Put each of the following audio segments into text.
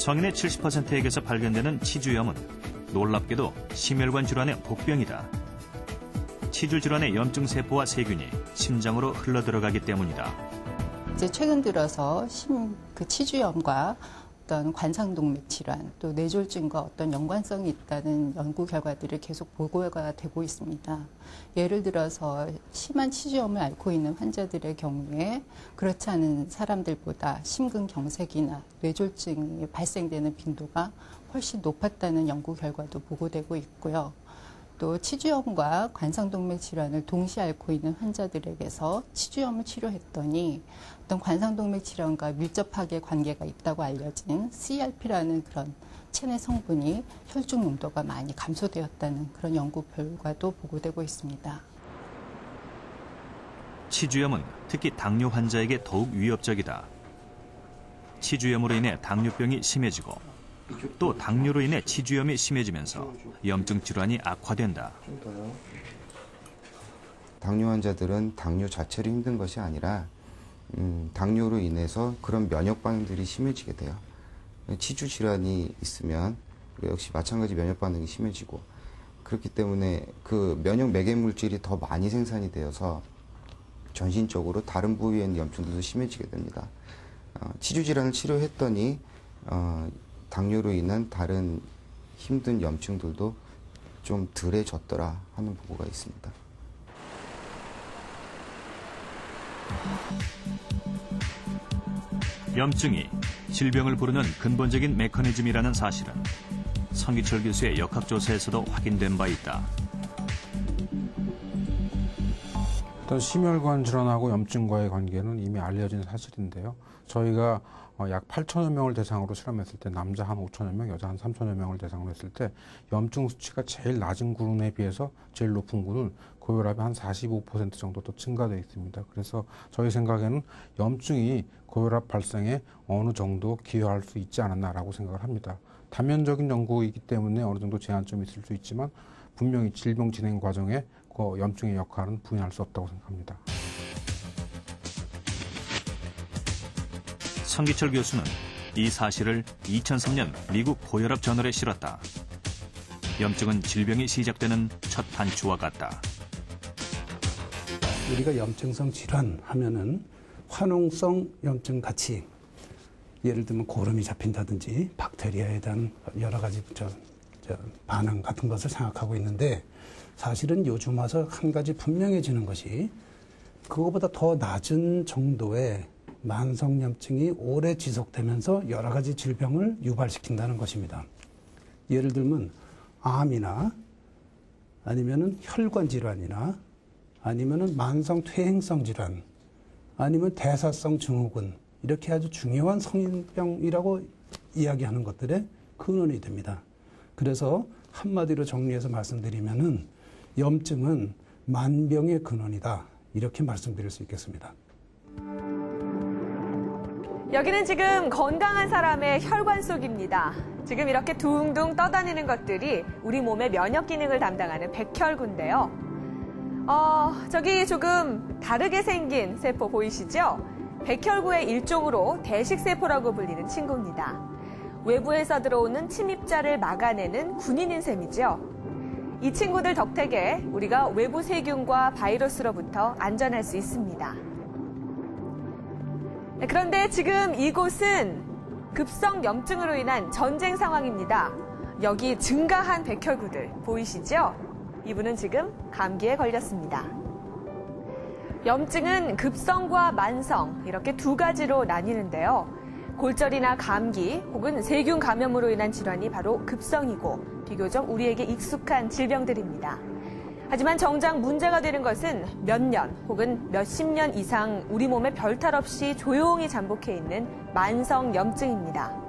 성인의 70%에게서 발견되는 치주염은 놀랍게도 심혈관 질환의 복병이다. 치주 질환의 염증 세포와 세균이 심장으로 흘러들어가기 때문이다. 이제 최근 들어서 치주염과 어떤 관상동맥 질환, 또 뇌졸중과 어떤 연관성이 있다는 연구 결과들이 계속 보고가 되고 있습니다. 예를 들어서 심한 치주염을 앓고 있는 환자들의 경우에 그렇지 않은 사람들보다 심근경색이나 뇌졸중이 발생되는 빈도가 훨씬 높았다는 연구 결과도 보고되고 있고요. 또 치주염과 관상동맥 질환을 동시에 앓고 있는 환자들에게서 치주염을 치료했더니 어떤 관상동맥 질환과 밀접하게 관계가 있다고 알려진 CRP라는 그런 체내 성분이 혈중 농도가 많이 감소되었다는 그런 연구 결과도 보고되고 있습니다. 치주염은 특히 당뇨 환자에게 더욱 위협적이다. 치주염으로 인해 당뇨병이 심해지고 또 당뇨로 인해 치주염이 심해지면서 염증 질환이 악화된다. 당뇨 환자들은 당뇨 자체로 힘든 것이 아니라 당뇨로 인해서 그런 면역 반응들이 심해지게 돼요. 치주 질환이 있으면 역시 마찬가지 면역 반응이 심해지고 그렇기 때문에 그 면역 매개 물질이 더 많이 생산이 되어서 전신적으로 다른 부위에 있는 염증들도 심해지게 됩니다. 치주 질환을 치료했더니 당뇨로 인한 다른 힘든 염증들도 좀 덜해졌더라 하는 보고가 있습니다. 염증이 질병을 부르는 근본적인 메커니즘이라는 사실은 성기철 교수의 역학조사에서도 확인된 바 있다. 일단 심혈관 질환하고 염증과의 관계는 이미 알려진 사실인데요. 저희가 약 8천여 명을 대상으로 실험했을 때 남자 한 5천여 명, 여자 한 3천여 명을 대상으로 했을 때 염증 수치가 제일 낮은 군에 비해서 제일 높은 군은 고혈압이 한 45% 정도 더 증가되어 있습니다. 그래서 저희 생각에는 염증이 고혈압 발생에 어느 정도 기여할 수 있지 않았나라고 생각을 합니다. 단면적인 연구이기 때문에 어느 정도 제한점이 있을 수 있지만 분명히 질병 진행 과정에 그 염증의 역할은 부인할 수 없다고 생각합니다. 성기철 교수는 이 사실을 2003년 미국 고혈압 저널에 실었다. 염증은 질병이 시작되는 첫 단추와 같다. 우리가 염증성 질환 하면은 화농성 염증 같이 예를 들면 고름이 잡힌다든지 박테리아에 대한 여러 가지 반응 같은 것을 생각하고 있는데 사실은 요즘 와서 한 가지 분명해지는 것이 그거보다 더 낮은 정도의 만성염증이 오래 지속되면서 여러 가지 질병을 유발시킨다는 것입니다. 예를 들면 암이나 아니면은 혈관 질환이나 아니면은 만성 퇴행성 질환 아니면 대사성 증후군 이렇게 아주 중요한 성인병이라고 이야기하는 것들의 근원이 됩니다. 그래서 한마디로 정리해서 말씀드리면은 염증은 만병의 근원이다 이렇게 말씀드릴 수 있겠습니다. 여기는 지금 건강한 사람의 혈관 속입니다. 지금 이렇게 둥둥 떠다니는 것들이 우리 몸의 면역 기능을 담당하는 백혈구인데요. 저기 조금 다르게 생긴 세포 보이시죠? 백혈구의 일종으로 대식세포라고 불리는 친구입니다. 외부에서 들어오는 침입자를 막아내는 군인인 셈이죠. 이 친구들 덕택에 우리가 외부 세균과 바이러스로부터 안전할 수 있습니다. 그런데 지금 이곳은 급성 염증으로 인한 전쟁 상황입니다. 여기 증가한 백혈구들 보이시죠? 이분은 지금 감기에 걸렸습니다. 염증은 급성과 만성 이렇게 두 가지로 나뉘는데요. 골절이나 감기 혹은 세균 감염으로 인한 질환이 바로 급성이고 비교적 우리에게 익숙한 질병들입니다. 하지만 정작 문제가 되는 것은 몇 년 혹은 몇십 년 이상 우리 몸에 별탈 없이 조용히 잠복해 있는 만성 염증입니다.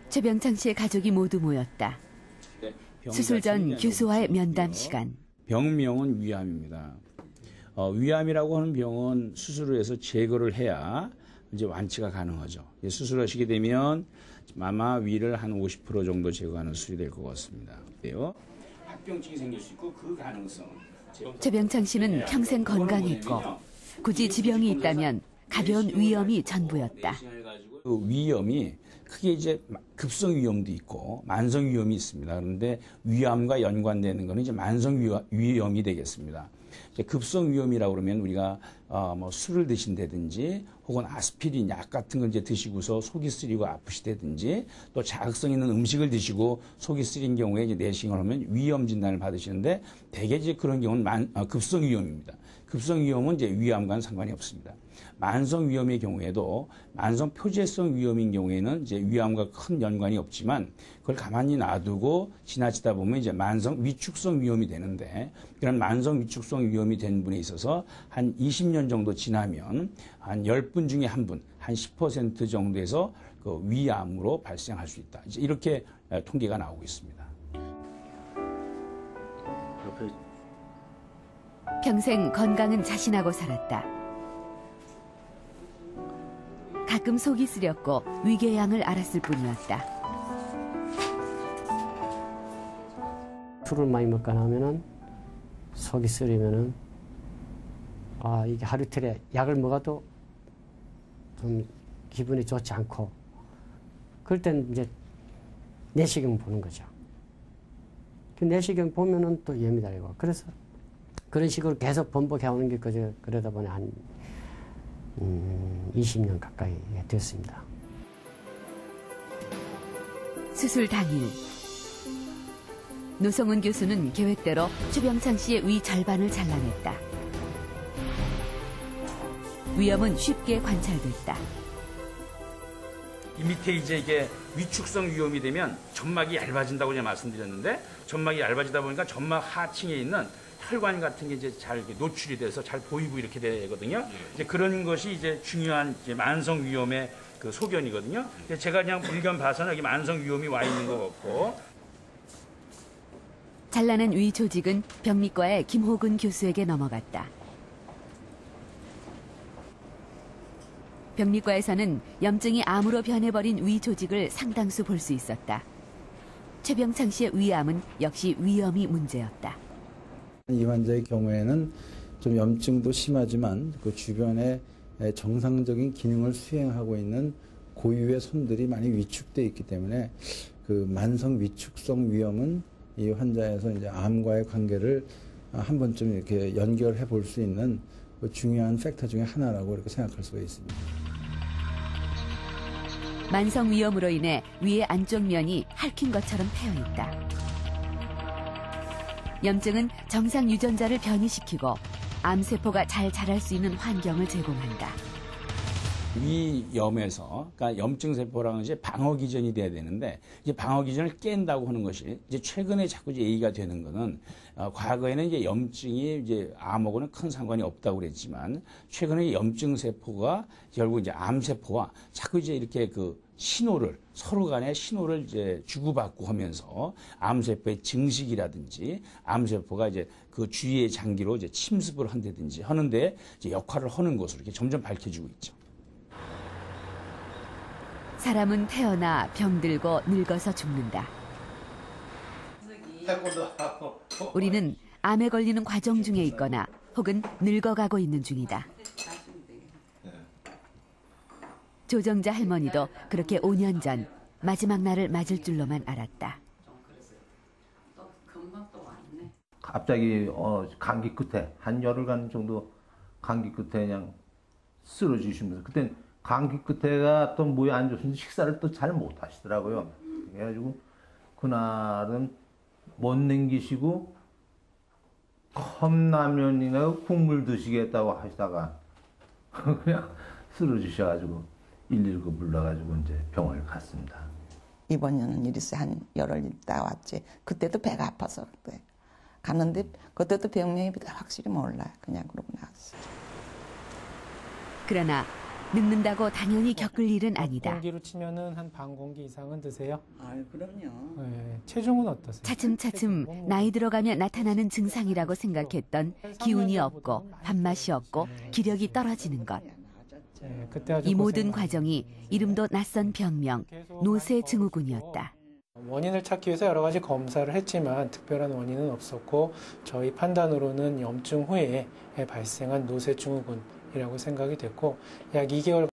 최병창 씨의 가족이 모두 모였다. 수술 전 교수와의 면담 시간. 병명은 위암입니다. 위암이라고 하는 병은 수술을 해서 제거를 해야 이제 완치가 가능하죠. 수술하시게 되면 아마 위를 한 50% 정도 제거하는 수술이 될 것 같습니다. 합병증이 생길 수 있고 그 가능성. 최병창 씨는 평생 건강했고 굳이 지병이 있다면 가벼운 위염이 전부였다. 그 위염이 크게 이제 급성 위염도 있고 만성 위염이 있습니다. 그런데 위암과 연관되는 것은 이제 만성 위염이 되겠습니다. 이제 급성 위염이라고 그러면 우리가 뭐 술을 드신다든지 혹은 아스피린 약 같은 걸 이제 드시고서 속이 쓰리고 아프시다든지 또 자극성 있는 음식을 드시고 속이 쓰린 경우에 이제 내시경을 하면 위염 진단을 받으시는데 대개 이제 그런 경우는 급성 위염입니다. 급성 위염은 이제 위암과는 상관이 없습니다. 만성 위염의 경우에도 만성 표재성 위염인 경우에는 이제 위암과 큰 연관이 없지만 그걸 가만히 놔두고 지나치다 보면 이제 만성 위축성 위염이 되는데 그런 만성 위축성 위염이 된 분에 있어서 한 20년 정도 지나면 한 10분 중에 한 분, 한 10% 정도에서 그 위암으로 발생할 수 있다. 이제 이렇게 통계가 나오고 있습니다. 평생 건강은 자신하고 살았다. 가끔 속이 쓰렸고 위궤양을 앓았을 뿐이었다. 술을 많이 먹거나 하면은 속이 쓰리면은 이게 하루 이틀에 약을 먹어도 좀 기분이 좋지 않고 그럴 땐 이제 내시경 보는 거죠. 그 내시경 보면은 또 위험이 달리고 그래서 그런 식으로 계속 번복해 오는 게 그러다 보니 한 20년 가까이 됐습니다. 수술 당일 노성훈 교수는 계획대로 최병창 씨의 위 절반을 잘라냈다. 위염은 쉽게 관찰됐다. 이 밑에 이제 이게 위축성 위염이 되면 점막이 얇아진다고 제가 말씀드렸는데 점막이 얇아지다 보니까 점막 하층에 있는 혈관 같은 게 이제 잘 노출이 돼서 잘 보이고 이렇게 되거든요. 이제 그런 것이 이제 중요한 이제 만성 위염의 그 소견이거든요. 제가 그냥 불견 봐서는 여기 만성 위염이 와 있는 것 같고. 잘라낸 위 조직은 병리과의 김호근 교수에게 넘어갔다. 병리과에서는 염증이 암으로 변해버린 위 조직을 상당수 볼 수 있었다. 최병창 씨의 위암은 역시 위염이 문제였다. 이 환자의 경우에는 좀 염증도 심하지만 그 주변에 정상적인 기능을 수행하고 있는 고유의 손들이 많이 위축되어 있기 때문에 그 만성 위축성 위염은 이 환자에서 이제 암과의 관계를 한 번쯤 이렇게 연결해 볼 수 있는 그 중요한 팩터 중에 하나라고 이렇게 생각할 수가 있습니다. 만성 위염으로 인해 위의 안쪽 면이 핥힌 것처럼 패여 있다. 염증은 정상 유전자를 변이시키고 암세포가 잘 자랄 수 있는 환경을 제공한다. 위염에서, 그러니까 염증세포랑은 이제 방어 기전이 돼야 되는데, 이제 방어 기전을 깬다고 하는 것이, 이제 최근에 자꾸 이제 얘기가 되는 거는, 과거에는 이제 염증이 이제 암하고는 큰 상관이 없다고 그랬지만, 최근에 염증세포가 결국 이제 암세포와 자꾸 이제 이렇게 그 신호를, 서로 간의 신호를 이제 주고받고 하면서 암세포의 증식이라든지 암세포가 이제 그 주위의 장기로 이제 침습을 한다든지 하는데 이제 역할을 하는 것으로 이렇게 점점 밝혀지고 있죠. 사람은 태어나 병들고 늙어서 죽는다. 우리는 암에 걸리는 과정 중에 있거나 혹은 늙어가고 있는 중이다. 조정자 할머니도 그렇게 5년 전 마지막 날을 맞을 줄로만 알았다. 갑자기 감기 끝에 한 열흘간 정도 감기 끝에 그냥 쓰러지시면서 그땐 감기 끝에가 또 뭐에 안 좋습니다. 식사를 또 잘 못 하시더라고요. 그래가지고 그날은 못 남기시고 컵라면이나 국물 드시겠다고 하시다가 그냥 쓰러지셔가지고 119 불러가지고 이제 병원을 갔습니다. 이번에는 이리서 한 열흘 있다 왔지. 그때도 배가 아파서 그때 갔는데 그때도 병명이 확실히 몰라요. 그냥 그러고 나왔어요. 그러나 늙는다고 당연히 겪을 일은 아니다. 공기로 치면은 한 반 공기 이상은 드세요? 그럼요. 네, 체중은 어떠세요? 차츰차츰 나이 들어가며 나타나는 증상이라고 생각했던 기운이 없고 밥맛이 없고 기력이 떨어지는 것. 네, 그때 아주 이 모든 과정이 이름도 낯선 병명 노쇠증후군이었다. 원인을 찾기 위해서 여러 가지 검사를 했지만 특별한 원인은 없었고 저희 판단으로는 염증 후에 발생한 노쇠증후군 질환이라고 생각이 됐고 약 2개월